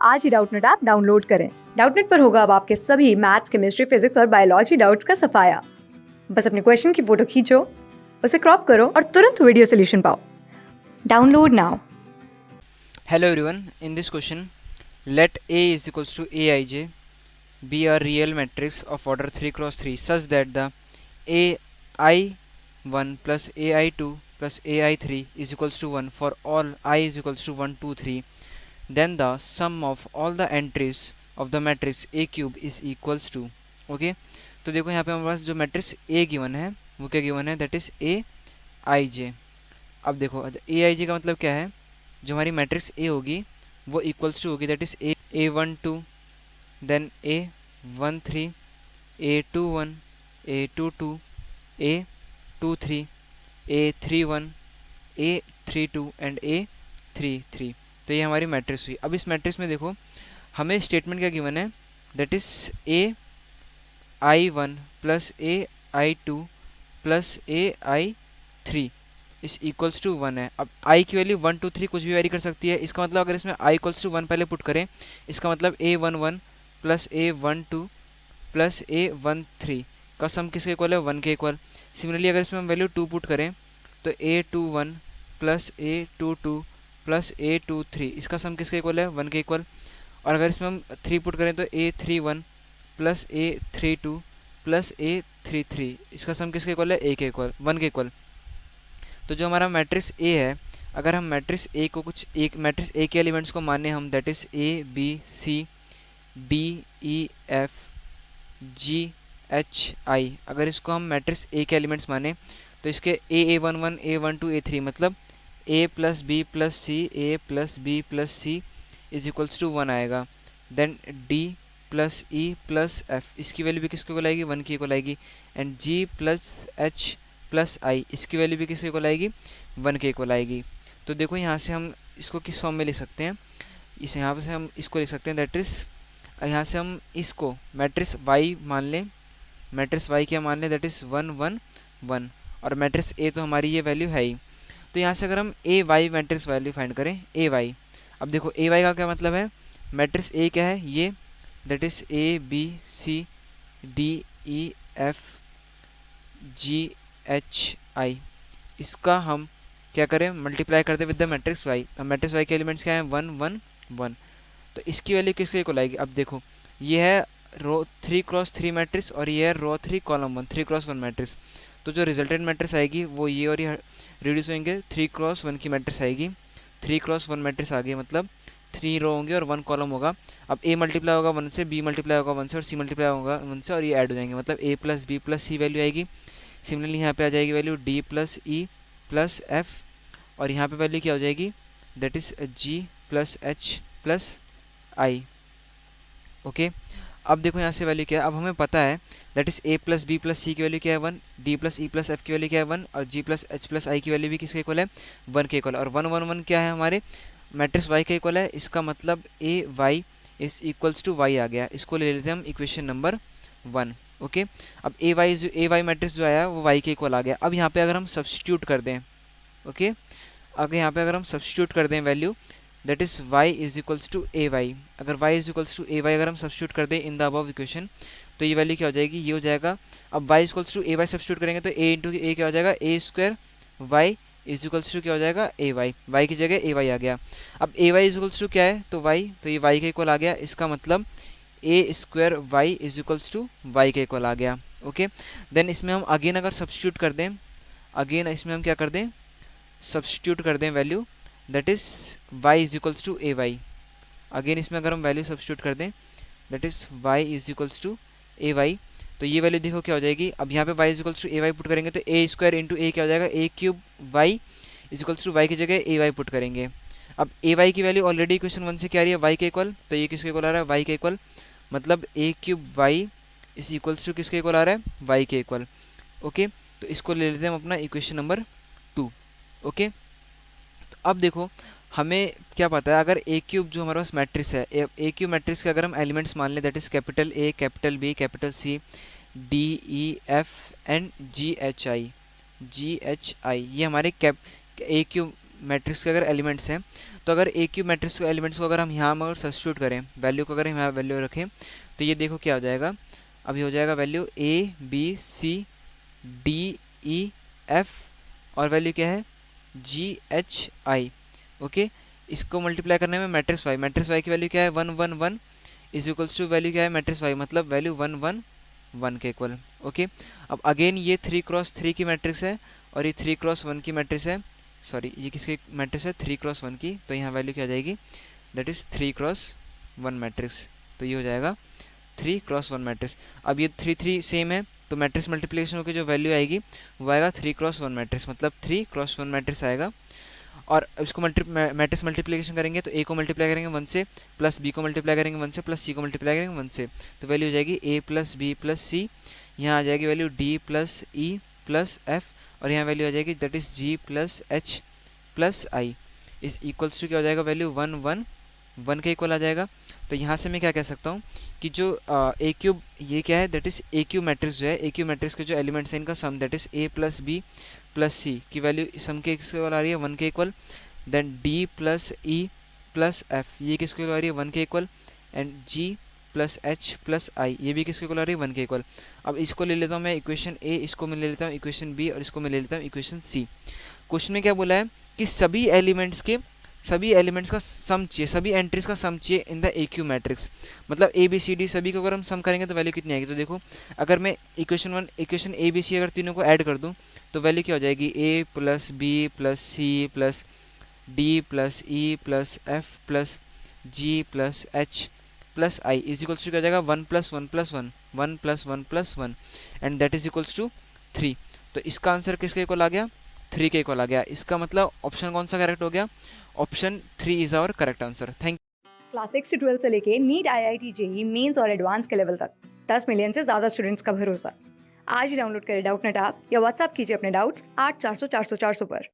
आज ही Doubtnut app download करें। Doubtnut पर होगा अब आपके सभी मैथ्स, केमिस्ट्री, फिजिक्स और बायोलॉजी डाउट्स का सफाया। बस अपने क्वेश्चन की फोटो खींचो, उसे क्रॉप करो और तुरंत वीडियो सोल्यूशन पाओ। Download now. Hello everyone, in this question let A is equals to Aij be a real matrix of order 3 cross 3 such that the AI1 plus AI2 plus AI3 is equals to 1 for all I is equals to 1, 2, 3. Then the sum of all the entries of the matrix A cube is equals to okay. तो देखो यहाँ पे हमारे पास जो matrix A given है वो क्या given है, दैट इज Aij। अब देखो Aij का मतलब क्या है, जो हमारी मैट्रिक्स ए होगी वो इक्वल्स टू होगी that is A12, then A13, A21, A22, A23, A31, A32 and A33। तो ये हमारी मैट्रिक्स हुई। अब इस मैट्रिक्स में देखो हमें स्टेटमेंट क्या गिवन है, that is AI1 plus AI2 plus AI3 इस इक्वल्स टू 1 है। अब i की वैल्यू 1, 2, 3 कुछ भी वेरी कर सकती है। इसका मतलब अगर इसमें i इक्वल्स टू 1 पहले पुट करें, इसका मतलब A11 plus A12 plus A13 का सम किसके इक्वल है, 1 के इक्वल। सिमिलरली अगर इसमें हम वैल्यू 2 पुट करें तो A21 plus A22 plus A23 इसका सम किसके इक्वल है, 1 के इक्वल। और अगर इसमें हम 3 पुट करें तो A31 plus A32 plus A33 इसका सम किसके इक्वल है, A के इक्वल, 1 के इक्वल। तो जो हमारा मैट्रिक्स ए है, अगर हम मैट्रिक्स ए को कुछ एक मैट्रिक्स ए के एलिमेंट्स को माने हम, that is A B C D E F G H I, अगर इसको हम मैट्रिक्स ए के एलिमेंट्स माने तो इसके A11 A12 A3 मतलब A plus B plus C A plus B plus C is equals to 1 आएगा। Then D plus E plus F इसकी वैल्यू भी किसके इक्वल आएगी, 1 की इक्वल आएगी। And G plus H plus I इसकी value भी किसके इक्वल आएगी, 1 के इक्वल आएगी। तो देखो यहाँ से हम इसको किस फॉर्म में लिख सकते हैं, इस यहाँ से हम इसको लिख सकते हैं, दैट इज यहाँ से हम इसको मैट्रिक्स वाई मान लें। मैट्रिक्स वाई क्या मान लें, दैट इज 1, 1, 1। और मैट्रिक्स ए तो हमारी ये वैल्यू है ही। तो यहाँ से अगर हम ए वाई मैट्रिक्स वैल्यू फाइंड करें, ए वाई, अब देखो ए वाई का क्या मतलब है, मैट्रिक्स ए क्या है ये, दैट इज ABCDEFGHI, इसका हम क्या करें, मल्टीप्लाई करते विद द मैट्रिक्स वाई। अब मैट्रिक्स वाई के एलिमेंट्स क्या हैं, 1, 1, 1। तो इसकी वैल्यू किसके इक्वल आएगी, अब देखो ये है रो 3 क्रॉस 3 मैट्रिक्स और ये है रो 3 कॉलम 1 3 क्रॉस 1 मैट्रिक्स। तो जो रिजल्टेंट मैट्रिक्स आएगी वो ये और ये रिड्यूस होंगे, 3 क्रॉस 1 की मैट्रिक्स आएगी। 3 क्रॉस 1 मैट्रिक्स आ गई, मतलब 3 रो होंगे और 1 कॉलम होगा। अब A मल्टीप्लाई होगा 1 से, B मल्टीप्लाई होगा 1 से और C मल्टीप्लाई होगा 1 से, और ये ऐड हो जाएंगे, मतलब A plus B plus C value आएगी। सिमिलरली यहाँ पे आ जाएगी value D plus E plus F, और यहाँ पे वैल्यू क्या हो जाएगी, that is G plus H plus I. Okay, अब देखो यहाँ से वैल्यू क्या है, अब हमें पता है that is A plus B plus C की वैल्यू क्या है 1, D plus E plus F की वैल्यू क्या है 1, और G plus H plus I की वैल्यू भी किसके इक्वल है, 1 के इक्वल। और 1, 1, 1 क्या है, हमारे मैट्रिक्स वाई के इक्वल है। इसका मतलब A Y is equals to Y आ गया। इसको ले लेते हैं हम इक्वेशन नंबर 1। ओके, अब ए वाई मैट्रिक्स जो आया वो वाई के इक्वल आ गया। अब यहाँ पे अगर हम सब्सटीट्यूट कर दें, ओके, अगर यहाँ पे अगर हम सब्सटीट्यूट कर दें value, that is y is equals to A Y. अगर y is equals to A Y अगर हम सब्सटीट्यूट कर दें इन द अबव इक्वेशन, तो ये वैल्यू क्या हो जाएगी, ये हो जाएगा। अब y equals to A Y substitute करेंगे तो a इंटू ए क्या हो जाएगा, A square Y is equals to क्या हो जाएगा, ए वाई, वाई की जगह ए वाई आ गया। अब A Y is equals to क्या है, तो वाई, तो ये वाई के इक्वल आ गया। इसका मतलब A square Y is equals to Y के इक्वल आ गया। ओके, देन इसमें हम अगेन अगर सब्सटीट्यूट कर दें, अगेन इसमें हम क्या कर दें, सब्सटीट्यूट कर दें value, that is y is equals to A Y. Again इसमें अगर हम वैल्यू सब्सटीट्यूट कर दें, that is y is equals to A Y, तो ये वैल्यू देखो क्या हो जाएगी। अब यहाँ पे y is equals to A Y put करेंगे तो ए स्क्वायर इंटू ए क्या हो जाएगा, A cube Y is equals to Y की जगह ए वाई पुट करेंगे। अब ए वाई की वैल्यू ऑलरेडी इक्वेशन 1 से क्या आ रही है, y के इक्वल, तो ये किसके इक्वल आ रहा है, y के इक्वल, मतलब A cube Y is equals to किसके इक्वल आ रहा है, y के इक्वल। ओके, तो इसको ले लेते हैं हम अपना इक्वेशन नंबर 2। ओके, तो अब देखो हमें क्या पता है, अगर ए क्यूब जो हमारे पास मैट्रिक्स है, ए क्यूब मैट्रिक्स के अगर हम एलिमेंट्स मान लें, that is capital A capital B capital C D E F and G H I, ये हमारे ए क्यूब मैट्रिक्स के अगर एलिमेंट्स हैं, तो अगर ए क्यूब मैट्रिक्स के एलिमेंट्स को अगर हम यहाँ अगर सब्स्टिट्यूट करें, वैल्यू को अगर हम यहाँ वैल्यू रखें, तो ये देखो क्या हो जाएगा, अभी हो जाएगा value A B C D E F और वैल्यू क्या है जी एच आई। ओके, इसको मल्टीप्लाई करने में मैट्रिक्स वाई की वैल्यू क्या है 1 1 1 इज इक्वल्स टू वैल्यू क्या है मैट्रिक्स वाई, मतलब वैल्यू 1 1 1 के इक्वल। ओके, अब अगेन ये 3x3 की मैट्रिक्स है और ये 3x1 की मैट्रिक्स है, सॉरी ये किसकी मैट्रिक्स है 3x1 की, तो यहाँ वैल्यू क्या आ जाएगी, दैट इज 3x1 मैट्रिक्स, तो ये हो जाएगा 3x1 मैट्रिक्स। अब ये 3 3 सेम है, तो मैट्रिक्स मल्टीप्लिकेशन होकर जो वैल्यू आएगी वो आएगा 3x1 मैट्रिक्स, मतलब 3x1 मैट्रिक्स आएगा। और इसको मैट्रिक्स मल्टीप्लिकेशन करेंगे तो ए को मल्टीप्लाई करेंगे 1 से, प्लस बी को मल्टीप्लाई करेंगे 1 से, प्लस सी को मल्टीप्लाई करेंगे 1 से, तो वैल्यू हो जाएगी A plus B plus C, यहाँ आ जाएगी value D plus E plus F, और यहाँ वैल्यू आ जाएगी that is G plus H plus I is equals to क्या हो जाएगा, वैल्यू 1 1 1 के इक्वल आ जाएगा। तो यहाँ से मैं क्या कह सकता हूँ कि जो ए क्यूब ये क्या है, that is A cube matrix जो है, ए क्यूब मैट्रिक्स के जो एलिमेंट्स हैं इनका sum that is A plus B plus C की वैल्यू सम के इक्वल आ रही है 1 के equal, then D plus E plus F ये किसके इक्वल आ रही है 1 के equal, and G plus H plus I ये भी किसके इक्वल आ रही है 1 के इक्वल। अब इसको ले लेता हूँ मैं इक्वेशन ए, इसको मैं ले लेता हूँ इक्वेशन बी, और इसको मैं ले लेता हूँ इक्वेशन सी। क्वेश्चन में क्या बोला है कि सभी एलिमेंट्स का सम चाहिए, सभी एंट्रीज का सम चाहिए in the A Q matrix, मतलब ए बी सी डी सभी को अगर हम सम करेंगे तो वैल्यू कितनी आएगी। तो देखो अगर मैं इक्वेशन ए बी सी अगर तीनों को ऐड कर दूं तो वैल्यू क्या हो जाएगी, A plus B plus C plus D plus E plus F plus G plus H plus I is equals to क्या हो जाएगा 1 plus 1 plus 1 1 plus 1 plus 1 and that is equals to 3। तो इसका आंसर किसके equal आ गया, 3 के equal आ गया। इसका मतलब ऑप्शन कौन सा करेक्ट हो गया, option 3 is our correct answer. Thank class 6 से 12 से लेके नीट IIT JEE मेंस और एडवांस के लेवल तक 10 मिलियन से ज़्यादा स्टूडेंट्स का भरोसा। आज ही डाउनलोड करें डाउटनेट ऐप या व्हाट्सएप कीजिए अपने डाउट्स 8400 400 400 पर।